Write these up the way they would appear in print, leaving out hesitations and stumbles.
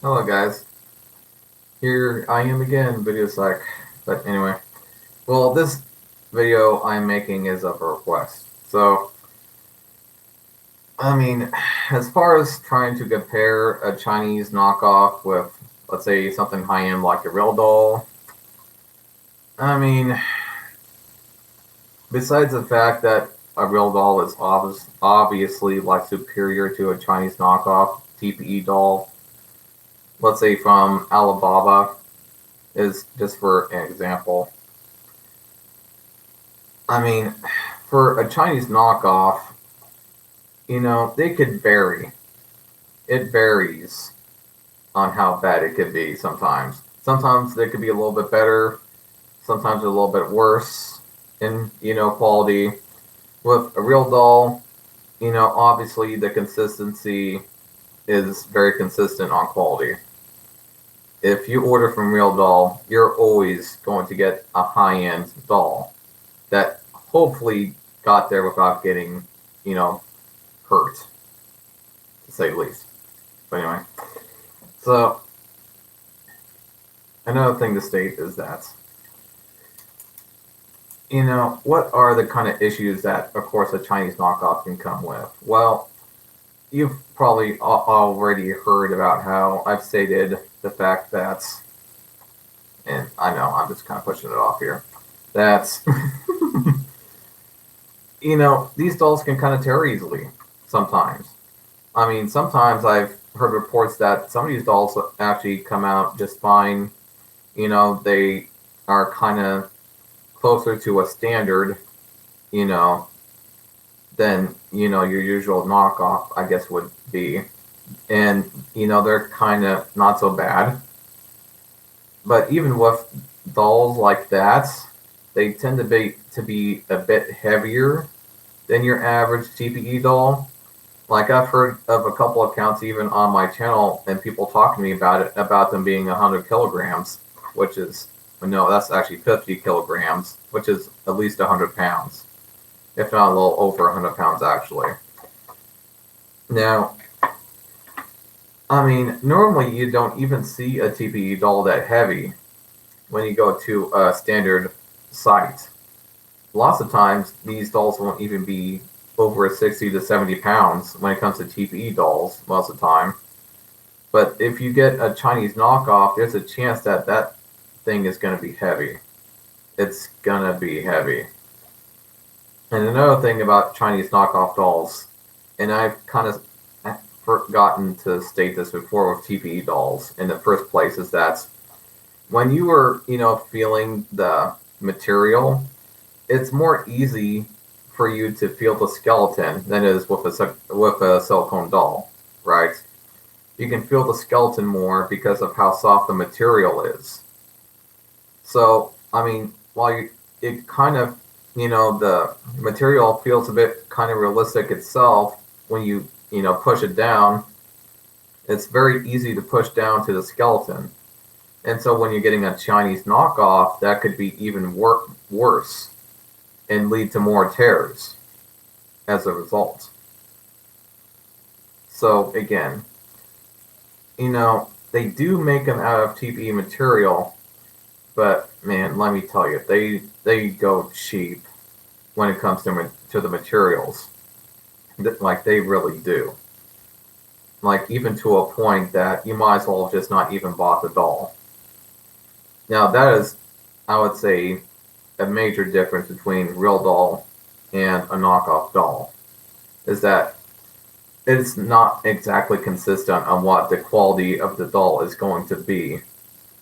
Hello guys, here I am again, video psych. But anyway, well, this video I'm making is of a request. So, I mean, as far as trying to compare a Chinese knockoff with, let's say, something high-end like a Realdolls, I mean, besides the fact that a Realdolls is obviously like superior to a Chinese knockoff TPE doll, let's say from Alibaba, is just for an example. I mean, for a Chinese knockoff, they could vary. It varies on how bad it could be sometimes. Sometimes they could be a little bit better, sometimes a little bit worse in, quality. With a real doll, obviously the consistency is very consistent on quality. If you order from Realdolls, you're always going to get a high-end doll that hopefully got there without getting, hurt, to say the least. But anyway, so another thing to state is that, what are the kind of issues that, of course, a Chinese knockoff can come with? Well, you've probably already heard about how I've stated the fact that, and I know I'm just kind of pushing it off here, that, these dolls can kind of tear easily sometimes. I mean, sometimes I've heard reports that some of these dolls actually come out just fine. They are kind of closer to a standard, you know, than, your usual knockoff, I guess, would be. And, they're kind of not so bad. But even with dolls like that, they tend to be a bit heavier than your average TPE doll. Like, I've heard of a couple accounts even on my channel and people talking to me about it, about them being 100 kilograms, which is, no, that's actually 50 kilograms, which is at least 100 pounds, if not a little over 100 pounds actually. Now, I mean, normally you don't even see a TPE doll that heavy when you go to a standard site. Lots of times these dolls won't even be over 60 to 70 pounds when it comes to TPE dolls most of the time. But if you get a Chinese knockoff, there's a chance that that thing is going to be heavy. It's going to be heavy. And another thing about Chinese knockoff dolls, and I've kind of forgotten to state this before with TPE dolls in the first place, is that when you were, feeling the material, it's more easy for you to feel the skeleton than it is with a silicone doll, right? You can feel the skeleton more because of how soft the material is. So, I mean, while it kind of, the material feels a bit kind of realistic itself when you, push it down, it's very easy to push down to the skeleton. And so when you're getting a Chinese knockoff, that could be even worse and lead to more tears as a result. So again, they do make them out of TPE material, but man, let me tell you, they go cheap when it comes to the materials. Like, they really do. Like, even to a point that you might as well just not even bought the doll. Now that is, I would say, a major difference between real doll and a knockoff doll, is that it's not exactly consistent on what the quality of the doll is going to be.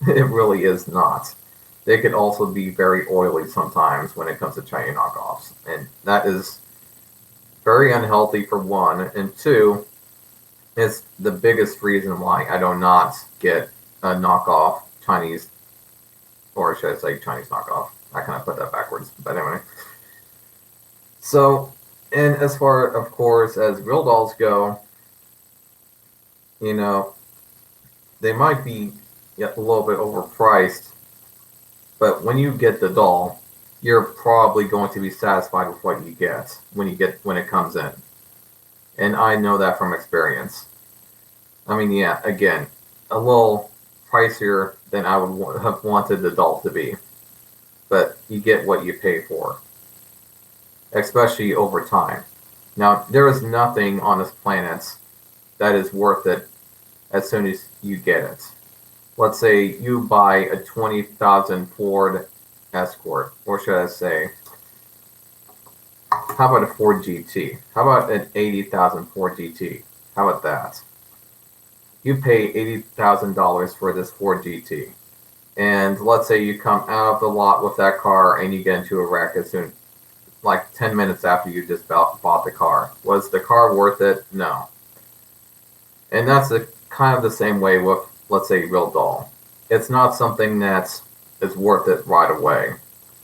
It really is not. They could also be very oily sometimes when it comes to Chinese knockoffs, and that is very unhealthy for one, and two, it's the biggest reason why I do not get a knockoff Chinese, or should I say Chinese knockoff? I kind of put that backwards, but anyway. So, and as far, of course, as real dolls go, they might be a little bit overpriced, but when you get the doll, you're probably going to be satisfied with what you get when it comes in. And I know that from experience. I mean, yeah, again, a little pricier than I would have wanted the doll to be. But you get what you pay for, especially over time. Now, there is nothing on this planet that is worth it as soon as you get it. Let's say you buy a 20,000 Ford Escort, or should I say, how about a Ford GT? How about an 80,000 Ford GT? How about that? You pay $80,000 for this Ford GT. And let's say you come out of the lot with that car and you get into a wreck as soon, like 10 minutes after you just bought the car. Was the car worth it? No. And that's kind of the same way with, let's say, Realdolls. It's not something that is worth it right away.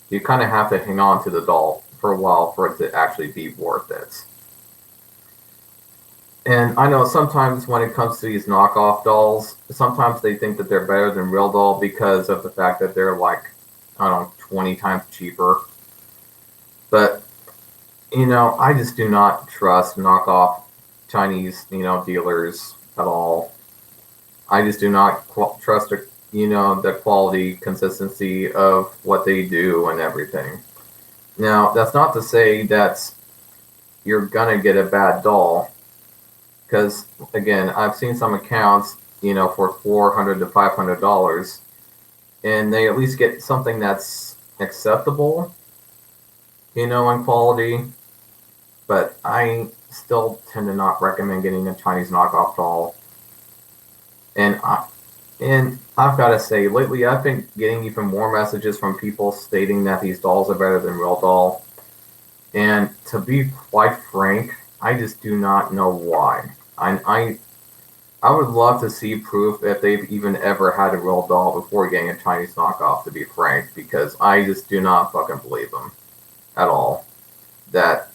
You kind of have to hang on to the doll for a while for it to actually be worth it. And I know sometimes when it comes to these knockoff dolls, sometimes they think that they're better than Realdolls because of the fact that they're like, I don't know, 20 times cheaper. But, I just do not trust knockoff Chinese, dealers at all. I just do not trust, the quality, consistency of what they do and everything. Now, that's not to say that you're gonna get a bad doll, because again, I've seen some accounts, for $400 to $500, and they at least get something that's acceptable, in quality. But I still tend to not recommend getting a Chinese knockoff doll. And I've got to say, lately I've been getting even more messages from people stating that these dolls are better than Realdolls. And to be quite frank, I just do not know why. I would love to see proof if they've even ever had a real doll before getting a Chinese knockoff, to be frank, because I just do not fucking believe them at all. That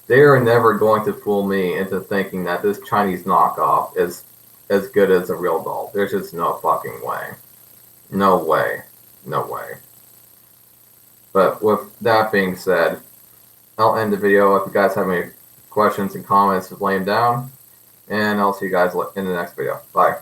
they are never going to fool me into thinking that this Chinese knockoff is as good as a real doll. There's just no fucking way. No way. No way. But with that being said, I'll end the video. If you guys have any questions and comments, just lay them down. And I'll see you guys in the next video. Bye.